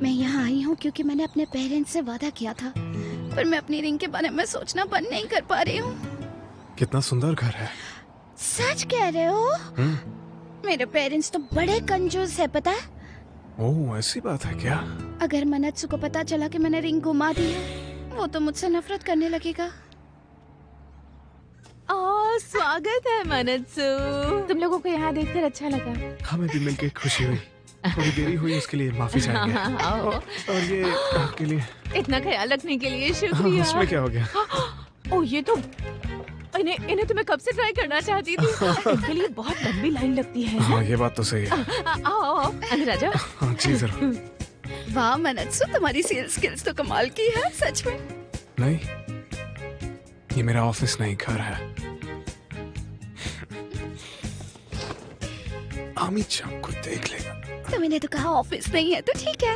मैं यहाँ आई हूँ क्योंकि मैंने अपने पेरेंट्स से वादा किया था, पर मैं अपनी रिंग के बारे में सोचना बंद नहीं कर पा रही हूँ। कितना सुंदर घर है। सच कह रहे हो? मेरे पेरेंट्स तो बड़े कंजूस है, पता है? ओह, ऐसी बात है क्या? अगर मनत्सु को पता चला कि मैंने रिंग घुमा दी है, वो तो मुझसे नफरत करने लगेगा। स्वागत है मनत्सु। तुम लोगों को यहाँ देखकर अच्छा लगा। हमें भी मिलकर खुशी हुई। थोड़ी देरी हुई उसके लिए माफी चाहेंगे। और ये आपके लिए। इतना ख्याल रखने के लिए शुक्रिया। उसमें क्या हो गया? ओह, ये तो इन्हें तो मैं कब से ट्राई करना चाहती थी। इनके लिए बहुत लंबी लाइन लगती है। हाँ, ये बात तो सही है। आओ अंदर आ जाओ। हाँ जी जरूर। वाह मनत्सु, तुम्हारी सेल्स स्किल्स तो कमाल की है, सच में। नहीं, ये मेरा ऑफिस नहीं, घर है। आमी चाम को देख लेगा। तो मैंने तो कहा ऑफिस नहीं है, तो ठीक है।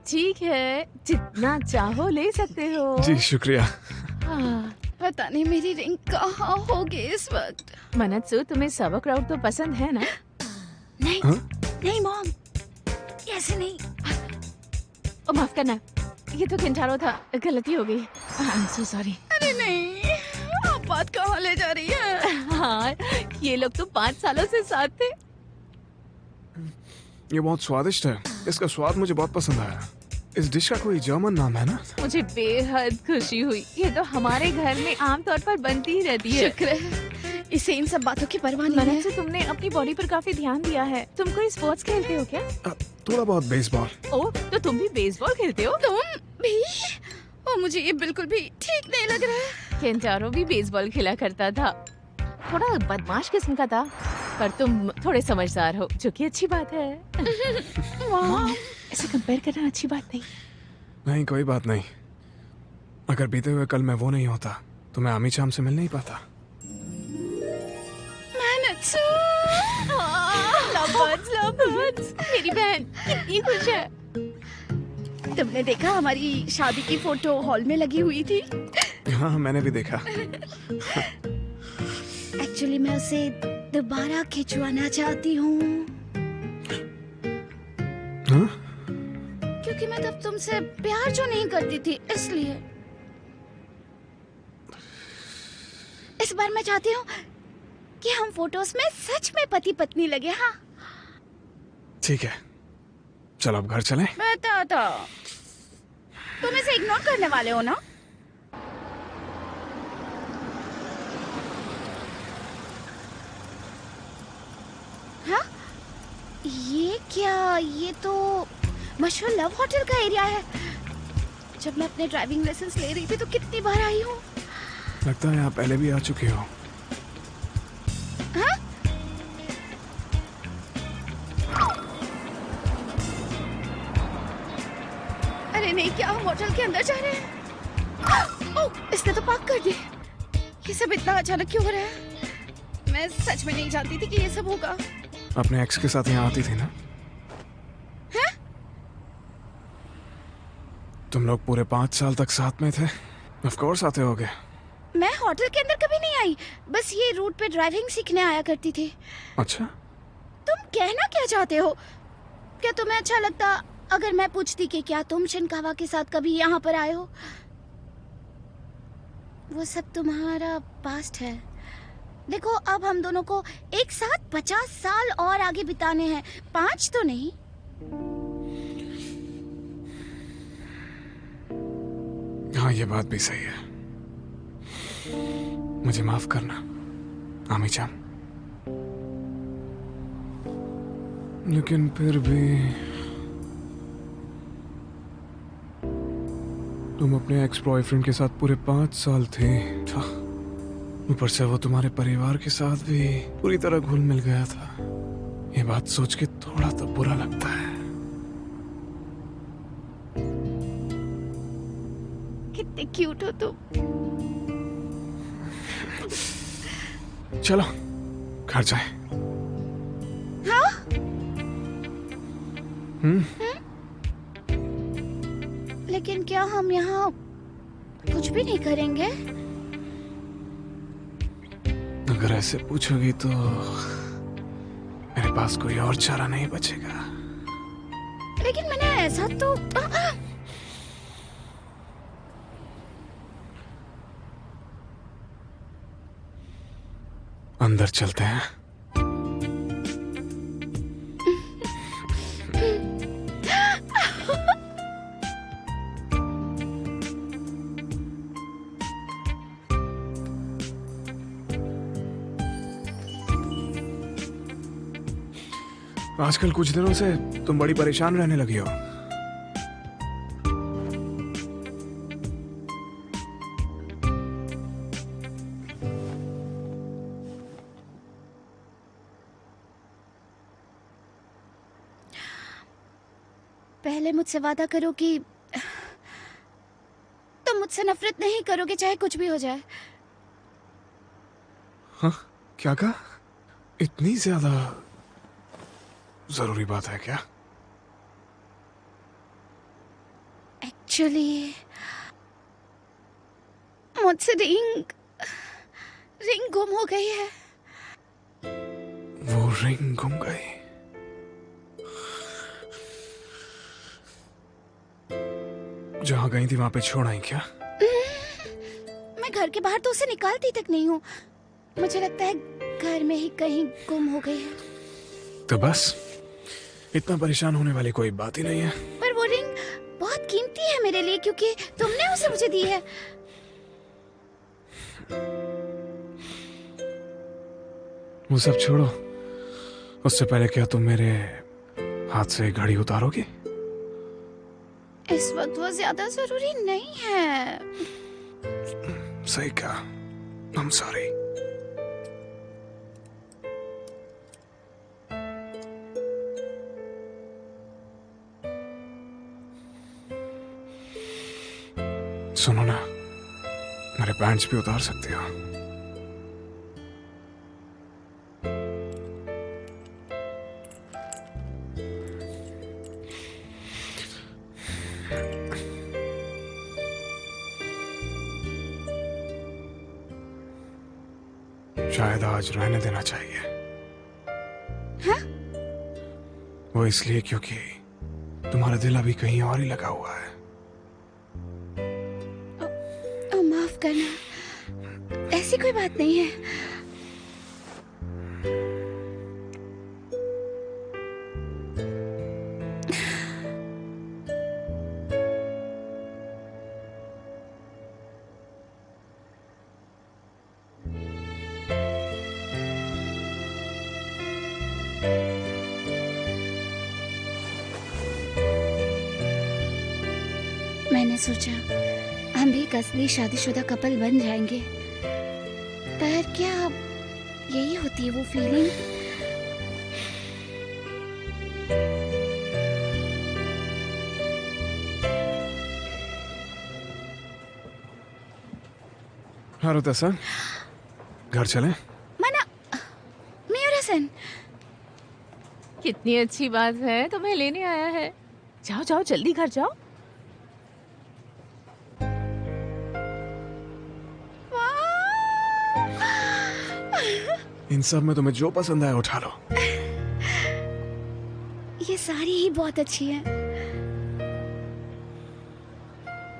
ठीक है, जितना चाहो ले सकते हो। जी शुक्रिया। पता नहीं मेरी रिंग कहाँ होगी इस वक्त। मनत्सु, तुम्हें sauerkraut तो पसंद है ना? नहीं नहीं मॉम, ऐसे नहीं। ओ माफ करना, ये तो किंटारो था, गलती हो गई। I am so sorry. अरे नहीं, आप बात कहाँ ले जा रही है? हाँ, ये लोग तो 5 सालों से साथ थे। ये बहुत स्वादिष्ट है। इसका स्वाद मुझे बहुत पसंद आया। इस डिश का कोई जर्मन नाम है ना? मुझे बेहद खुशी हुई। ये तो हमारे घर में आमतौर पर बनती ही रहती है। शुक्र है, इसे इन सब बातों की परवाह नहीं है। मनत्सु, तुमने अपनी बॉडी पर काफी ध्यान दिया है। तुम कोई स्पोर्ट्स खेलते हो क्या? थोड़ा बहुत बेसबॉल। ओह, तो तुम भी बेसबॉल खेलते हो? तुम भी? और मुझे ये बिल्कुल भी ठीक नहीं लग रहा है। केंटारो भी बेसबॉल खेला करता था। थोड़ा बदमाश किस्म का था, पर तुम थोड़े समझदार हो, जो कि अच्छी बात है। ऐसे कंपेयर करना अच्छी बात नहीं। नहीं, कोई बात नहीं। अगर बीते हुए कल मैं वो नहीं होता तो मैं आमी चाम से मिल नहीं पाता। लवर्स, मेरी बहन कितनी खुश है। तुमने देखा हमारी शादी की फोटो हॉल में लगी हुई थी? हाँ, मैंने भी देखा। एक्चुअली मैं उसे दोबारा खिंचवाना चाहती हूँ। हाँ? क्योंकि मैं तब तुमसे प्यार जो नहीं करती थी, इसलिए इस बार मैं चाहती हूँ कि हम फोटोज में सच में पति पत्नी लगे। हाँ ठीक है, चलो अब घर चलें। बता तो, तुम इसे इग्नोर करने वाले हो ना? हाँ, ये क्या? ये तो मशहूर लव होटल का एरिया है। जब मैं अपने ड्राइविंग लाइसेंस ले रही थी तो कितनी बार आई हूँ। लगता है आप पहले भी आ चुके हो। हाँ? अरे नहीं, क्या हम होटल के अंदर जा रहे हैं? ओह, इसने तो पार्क कर दी। ये सब इतना अचानक क्यों हो रहा है? मैं सच में नहीं जानती थी कि ये सब होगा। अपने एक्स के साथ यहाँ आती थी ना? हैं? तुम लोग पूरे 5 साल तक साथ में थे। ऑफ कोर्स आते होगे। मैं होटल के अंदर कभी नहीं आई, बस ये रूट पे ड्राइविंग सीखने आया करती थी। अच्छा, तुम कहना क्या चाहते हो? क्या तुम्हें अच्छा लगता अगर मैं पूछती कि क्या तुम शिनकावा के साथ कभी यहाँ पर आए हो? वो सब तुम्हारा पास्ट है। देखो, अब हम दोनों को एक साथ 50 साल और आगे बिताने हैं, 5 तो नहीं। हाँ, ये बात भी सही है। मुझे माफ करना आमी चाम, लेकिन फिर भी तुम अपने एक्स बॉयफ्रेंड के साथ पूरे 5 साल थे था। ऊपर से वो तुम्हारे परिवार के साथ भी पूरी तरह घुल मिल गया था। ये बात सोच के थोड़ा तो बुरा लगता है। कितने क्यूट हो तुम। चलो घर जाए। हाँ? लेकिन क्या हम यहाँ कुछ भी नहीं करेंगे? अगर ऐसे पूछोगी तो मेरे पास कोई और चारा नहीं बचेगा। लेकिन मैंने ऐसा तो अंदर चलते हैं। आजकल कुछ दिनों से तुम बड़ी परेशान रहने लगी हो। पहले मुझसे वादा करो कि तुम मुझसे नफरत नहीं करोगे, चाहे कुछ भी हो जाए। हाँ, क्या कहा? इतनी ज्यादा जरूरी बात है क्या? एक्चुअली मुझसे रिंग गुम हो गई है। वो रिंग गुम गई। जहां गई थी वहां पे छोड़ आई क्या? मैं घर के बाहर तो उसे निकालती तक नहीं हूँ। मुझे लगता है घर में ही कहीं गुम हो गई है। तो बस इतना परेशान होने वाली कोई बात ही नहीं है। पर वो रिंग बहुत कीमती है मेरे लिए, क्योंकि तुमने उसे मुझे दी है। वो सब छोड़ो। उससे पहले क्या तुम मेरे हाथ से घड़ी उतारोगी? इस वक्त वो ज्यादा जरूरी नहीं है। सही कहा। I'm sorry। सुनो ना, मेरे पैंट्स भी उतार सकते हो। शायद आज रहने देना चाहिए। हाँ? वो इसलिए क्योंकि तुम्हारा दिल अभी कहीं और ही लगा हुआ है। माफ करना, ऐसी कोई बात नहीं है। मैंने सोचा हम भी एक असली शादीशुदा कपल बन जाएंगे, पर क्या यही होती है वो फीलिंग? हारुता-सन, घर चलें? मना, मियोरा-सन। कितनी अच्छी बात है, तुम्हें लेने आया है। जाओ जाओ जल्दी घर जाओ। इन सब में तुम्हें जो पसंद आए उठा लो। ये सारी ही बहुत अच्छी है।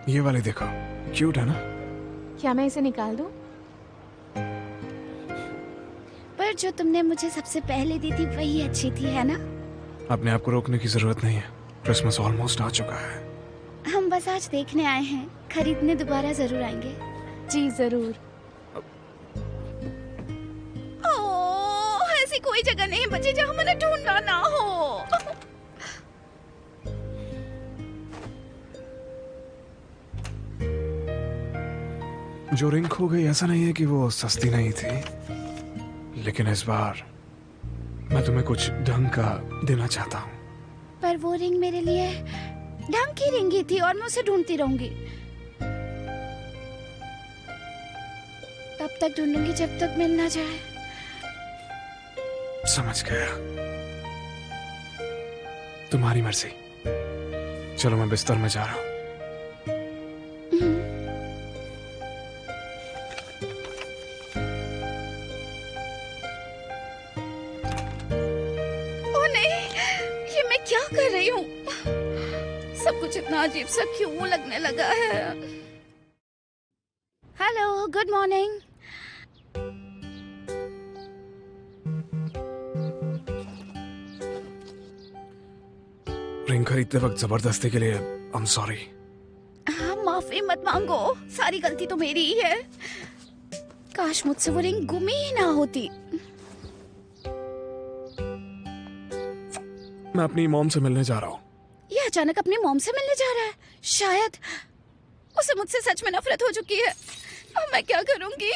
ये वाली देखो, क्यूट है ना? क्या मैं इसे निकाल दूं? पर जो तुमने मुझे सबसे पहले दी थी वही अच्छी थी, है ना? अपने आप को रोकने की जरूरत नहीं है। क्रिसमस ऑलमोस्ट आ चुका है। हम बस आज देखने आए हैं, खरीदने दोबारा जरूर आएंगे। जी जरूर। ओह, ऐसी कोई जगह नहीं बची जहाँ मैंने ढूंढना ना हो। जो रिंग खो गई, ऐसा नहीं है कि वो सस्ती नहीं थी, लेकिन इस बार मैं तुम्हें कुछ ढंग का देना चाहता हूँ। पर वो रिंग मेरे लिए ढंग की रिंग ही थी और मैं उसे ढूंढती रहूंगी। तब तक ढूंढूंगी जब तक मिल ना जाए। समझ गया, तुम्हारी मर्जी। चलो मैं बिस्तर में जा रहा हूँ। ओ नहीं, ये मैं क्या कर रही हूँ? सब कुछ इतना अजीब सा क्यों लगने लगा है? Hello, good morning. रिंग खरीदते वक्त जबरदस्ती के लिए आई एम सॉरी। हाँ, माफी मत मांगो, सारी गलती तो मेरी ही है। काश मुझसे वो रिंग गुम ही ना होती। मैं अपनी मॉम से मिलने जा रहा हूँ। ये अचानक अपनी मॉम से मिलने जा रहा है? शायद उसे मुझसे सच में नफरत हो चुकी है। अब मैं क्या करूंगी?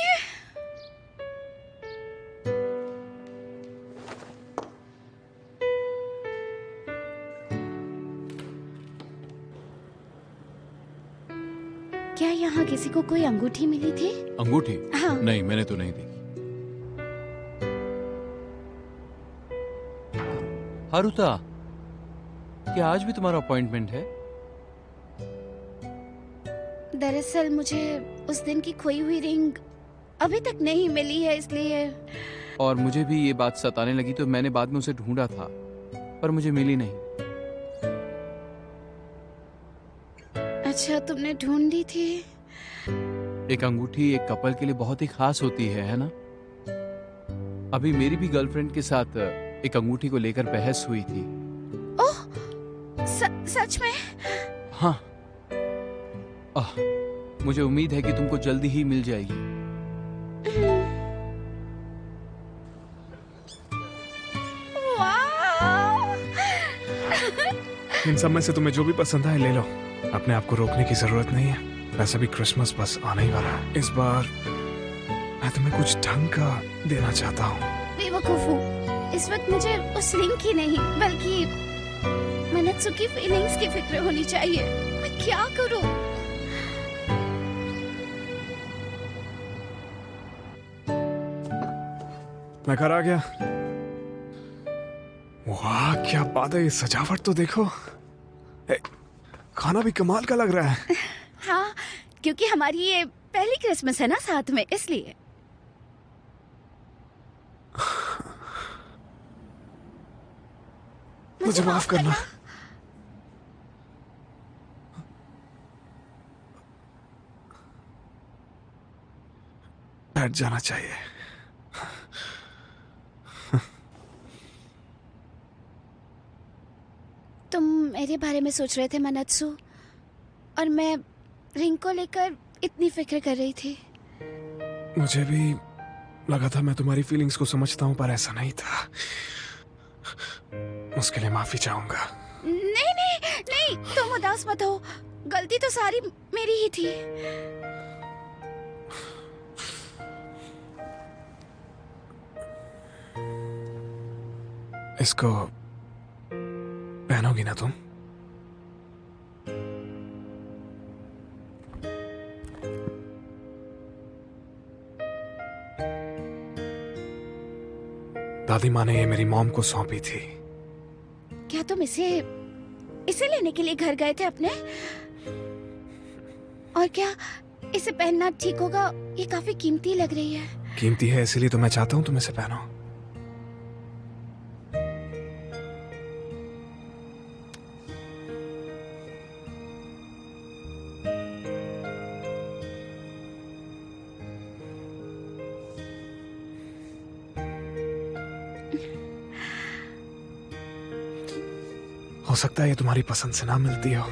क्या यहाँ किसी को कोई अंगूठी मिली थी? अंगूठी? हाँ। नहीं, मैंने तो नहीं दी। हारुता, क्या आज भी तुम्हारा अपॉइंटमेंट है? दरअसल मुझे उस दिन की खोई हुई रिंग अभी तक नहीं मिली है, इसलिए। और मुझे भी ये बात सताने लगी तो मैंने बाद में उसे ढूंढा था, पर मुझे मिली नहीं। अच्छा, तुमने ढूंढी थी? एक अंगूठी एक कपल के लिए बहुत ही खास होती है ना? अभी मेरी भी गर्लफ्रेंड के साथ एक अंगूठी को लेकर बहस हुई थी। ओह, सच में? हाँ। मुझे उम्मीद है कि तुमको जल्दी ही मिल जाएगी। वाह! इन सब में से तुम्हें जो भी पसंद आए ले लो, अपने आप को रोकने की जरूरत नहीं है। वैसे भी क्रिसमस बस आने ही वाला है। इस बार मैं तुम्हें कुछ ढंग का देना चाहता हूँ। बेवकूफ हूँ, इस वक्त मुझे उस रिंग की नहीं बल्कि मनत्सु की फीलिंग्स की फिक्र होनी चाहिए। मैं क्या करूँ? मैं घर आ गया। वाह क्या बात है, ये सजावट तो देखो। खाना भी कमाल का लग रहा है। हाँ, क्योंकि हमारी ये पहली क्रिसमस है ना साथ में, इसलिए। मुझे माफ करना। बैठ जाना चाहिए। तुम मेरे बारे में सोच रहे थे मनत्सु, और मैं रिंग को लेकर इतनी फिक्र कर रही थी। मुझे भी लगा था मैं तुम्हारी फीलिंग्स को समझता हूँ, पर ऐसा नहीं था। उसके लिए माफी चाहूंगा। नहीं नहीं नहीं, तुम उदास मत हो, गलती तो सारी मेरी ही थी। इसको पहनोगी ना तुम? दादी माँ ने ये मेरी मॉम को सौंपी थी। क्या तुम इसे लेने के लिए घर गए थे अपने? और क्या इसे पहनना ठीक होगा? ये काफी कीमती लग रही है। कीमती है इसीलिए तो मैं चाहता हूँ तुम इसे पहनो। हो सकता है ये तुम्हारी पसंद से ना मिलती हो।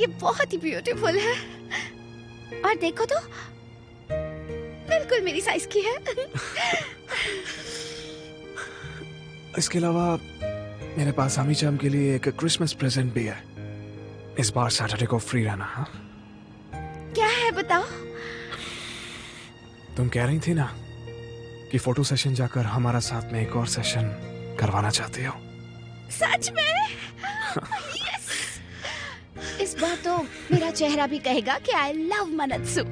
ये बहुत ही ब्यूटीफुल है, और देखो तो बिल्कुल मेरी साइज की है। इसके अलावा मेरे पास आमी चाम के लिए एक क्रिसमस प्रेजेंट भी है। इस बार सैटरडे को फ्री रहना। हाँ, क्या है बताओ। तुम कह रही थी ना कि फोटो सेशन जाकर हमारा साथ में एक और सेशन करवाना चाहती हो। सच में? यस। इस बार तो मेरा चेहरा भी कहेगा कि आई लव मनत्सु।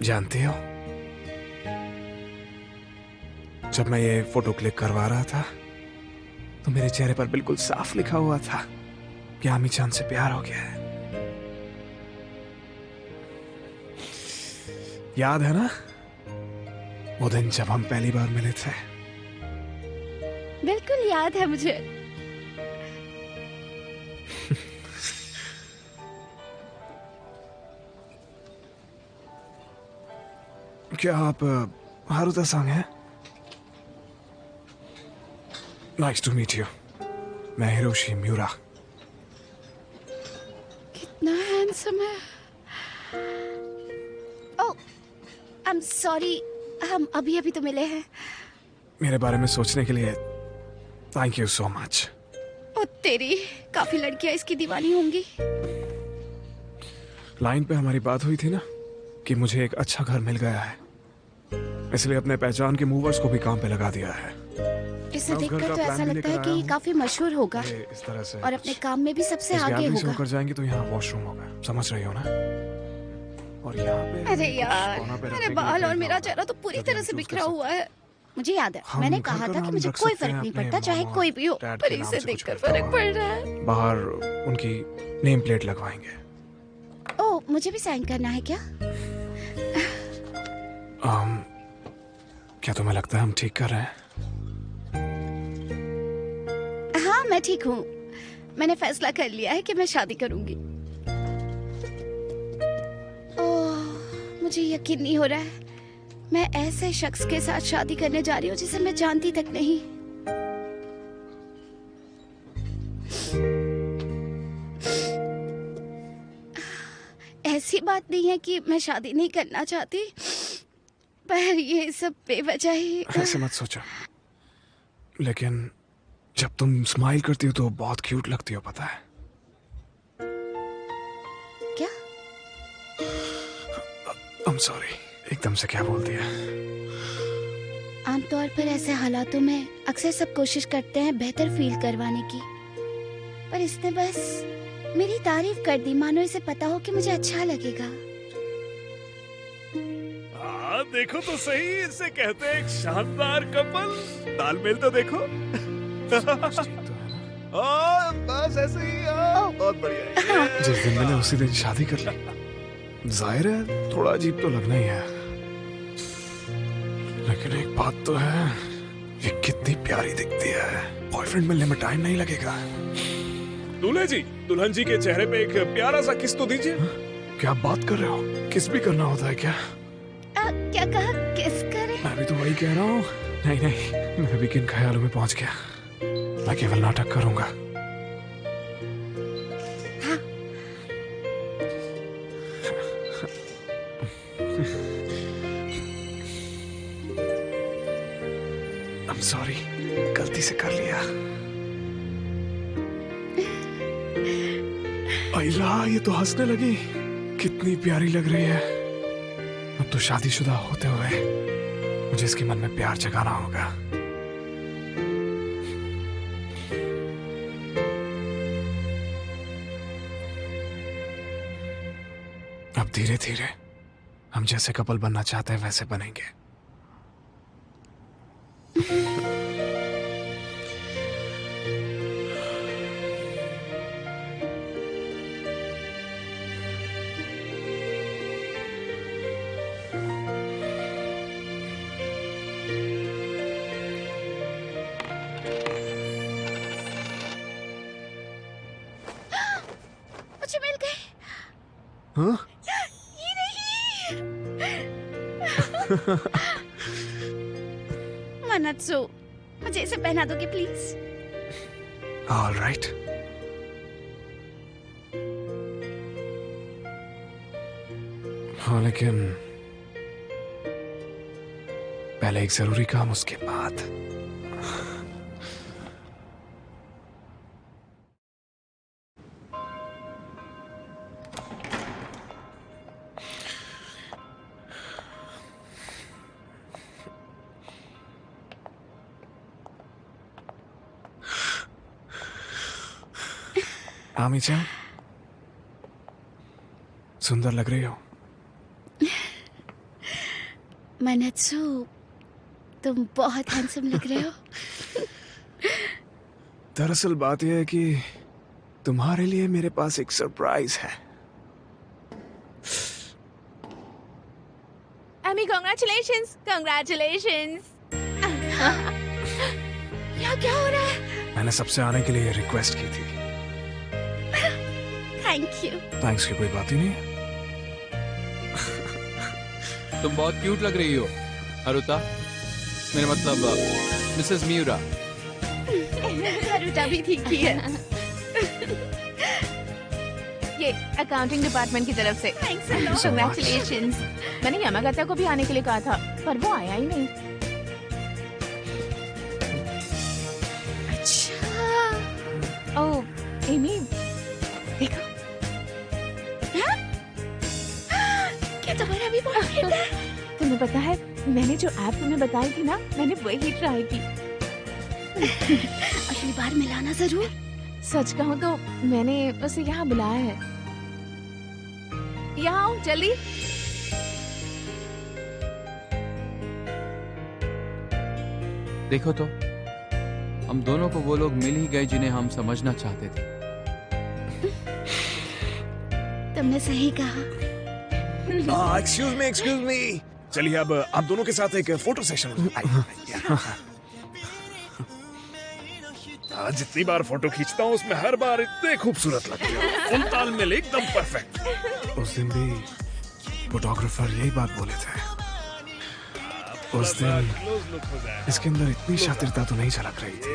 जानती हो, जब मैं ये फोटो क्लिक करवा रहा था तो मेरे चेहरे पर बिल्कुल साफ लिखा हुआ था कि आमी-चान से प्यार हो गया है। याद है ना वो दिन जब हम पहली बार मिले थे? बिल्कुल याद है मुझे। क्या आप हारुता-सांग हैं? Nice to meet you. मैं हिरोशी म्यूरा। कितना हैंडसम है। ओह, आई एम सॉरी, हम अभी अभी तो मिले हैं। मेरे बारे में सोचने के लिए थैंक यू सो मच। ओ तेरी, काफी लड़कियां इसकी दीवानी होंगी। लाइन पे हमारी बात हुई थी ना कि मुझे एक अच्छा घर मिल गया है, इसलिए अपने पहचान के मूवर्स को भी काम पे लगा दिया है। इसे मैं उस घर देखकर का तो प्लान ऐसा भी लगता है लेकर कि आया ये हूँ। काफी मशहूर होगा ये इस तरह से और अपने काम में भी सबसे इस आगे गैलरी से होगा। होकर जाएंगे तो यहाँ वॉशरूम होगा, समझ रही हो ना? और यहाँ पे अरे कुछ यार, कोना पे रखने मेरे के लिए बाल और जगह मेरा होगा, चेहरा तो पूरी जो तरह हम से choose बिखरा कर हुआ है। मुझे याद है, हम मैंने घर कहा का था कि नाम मुझे रख कोई सकते फर्क हैं नहीं अपने पड़ता, चाहे मामा कोई भी हो, डैड पर के नाम इसे से देखकर कुछ फर्क करता पड़ रहा है। बाहर उनकी नेम प्लेट लगवाएंगे। ओह, मुझे भी साइन करना है क्या? क्या तुम्हें लगता है हम ठीक कर रहे हैं? हाँ, मैं ठीक हूँ। मैंने फैसला कर लिया है कि मैं शादी करूंगी। ओह, मुझे यकीन नहीं हो रहा है, मैं ऐसे शख्स के साथ शादी करने जा रही हूँ जिसे मैं जानती तक नहीं। ऐसी बात नहीं है कि मैं शादी नहीं करना चाहती, पर ये सब बेवजह ही। ऐसे मत सोचो, लेकिन जब तुम स्माइल करती हो तो बहुत क्यूट लगती हो, पता है? क्या? I'm sorry, एकदम से क्या बोल दिया? आमतौर पर ऐसे हालातों में अक्सर सब कोशिश करते हैं बेहतर फील करवाने की, पर इसने बस मेरी तारीफ कर दी, मानो इसे पता हो कि मुझे अच्छा लगेगा। हाँ, देखो तो सही, इसे कहते हैं एक शानदार कपल। तालमेल तो देखो। बस ऐसे ही, बहुत बढ़िया है। जिस दिन मैंने उसी दिन शादी कर ली। जाहिर है थोड़ा अजीब तो लगना ही है, लेकिन एक बात तो है, ये कितनी प्यारी दिखती है। बॉयफ्रेंड मिलने में टाइम नहीं लगेगा। दूल्हे जी, दुल्हन जी के चेहरे पे एक प्यारा सा किस तो दीजिए। क्या आप बात कर रहे हो? किस भी करना होता है क्या? क्या कहा? किस करें? मैं भी तो वही कह रहा हूँ। नहीं नहीं, मैं भी किन ख्यालों में पहुंच गया। मैं केवल नाटक करूंगा। हाँ। I'm sorry, गलती से कर लिया। अय्या, ये तो हंसने लगी। कितनी प्यारी लग रही है। अब तो शादीशुदा होते हुए मुझे इसके मन में प्यार जगाना होगा। अब धीरे धीरे हम जैसे कपल बनना चाहते हैं वैसे बनेंगे। मुझे मिल गए। हाँ? ये नहीं। मनत्सु, मुझे इसे पहना दोगे प्लीज? All right. हाँ, लेकिन पहले एक जरूरी काम, उसके बाद। आमी-chan, सुंदर लग रही हो। मनत्सु, तुम बहुत हैंडसम लग रहे हो। दरअसल बात यह है कि तुम्हारे लिए मेरे पास एक सरप्राइज है। Emi, congratulations, congratulations। यहाँ क्या हो रहा है? मैंने सबसे आने के लिए रिक्वेस्ट की थी। Thank you. थैंक्स की कोई बात ही नहीं है। तुम बहुत क्यूट लग रही हो हरुता, मेरा मतलब मिसेस मियूरा। हरुता भी ठीक ही है। ये अकाउंटिंग डिपार्टमेंट की तरफ से Thanks a lot. congratulations। मैंने यामागाता को भी आने के लिए कहा था, पर वो आया ही नहीं। अच्छा। ओह एमी, देखो। क्या तुम्हारा भी बॉयफ्रेंड है? तुम्हें पता है, मैंने जो ऐप तुम्हें बताई थी ना, मैंने वही ट्राई की। अगली बार मिलाना जरूर। सच कहूँ तो मैंने उसे यहाँ बुलाया है। यहाँ आओ जल्दी। देखो तो, हम दोनों को वो लोग मिल ही गए जिन्हें हम समझना चाहते थे। तुमने सही कहा। Excuse me. चलिए अब आप दोनों के साथ एक फोटो सेशन। जितनी बार फोटो खींचता हूँ उसमें हर बार इतने खूबसूरत लगते हो। उन तालमेल एकदम परफेक्ट। उस दिन भी फोटोग्राफर यही बात बोले थे। उस दिन इसके अंदर इतनी शातिरता तो नहीं झलक रही थी।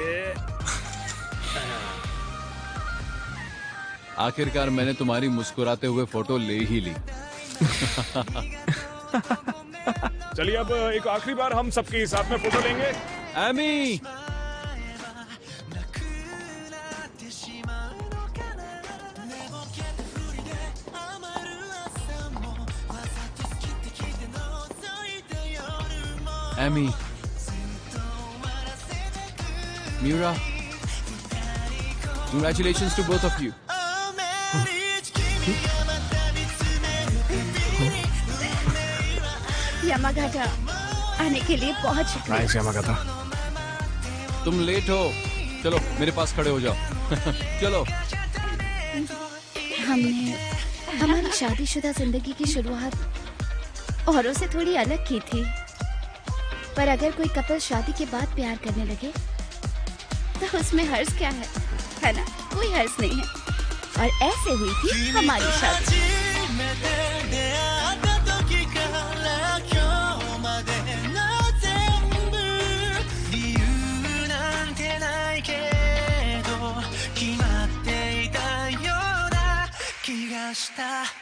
आखिरकार मैंने तुम्हारी मुस्कुराते हुए फोटो ले ही ली। चलिए अब एक आखिरी बार हम सबके साथ में फोटो लेंगे। Emi, Emi, Miura, congratulations to both of you. Yamagata आने के लिए बहुत शुक्रिया। Thanks Yamagata. तुम लेट हो, चलो मेरे पास खड़े हो जाओ। चलो। हमने हमारी शादीशुदा जिंदगी की शुरुआत औरों से थोड़ी अलग की थी, पर अगर कोई कपल शादी के बाद प्यार करने लगे तो उसमें हर्ज क्या है ना? कोई हर्ज नहीं है। और ऐसे हुई थी हमारी शादी।した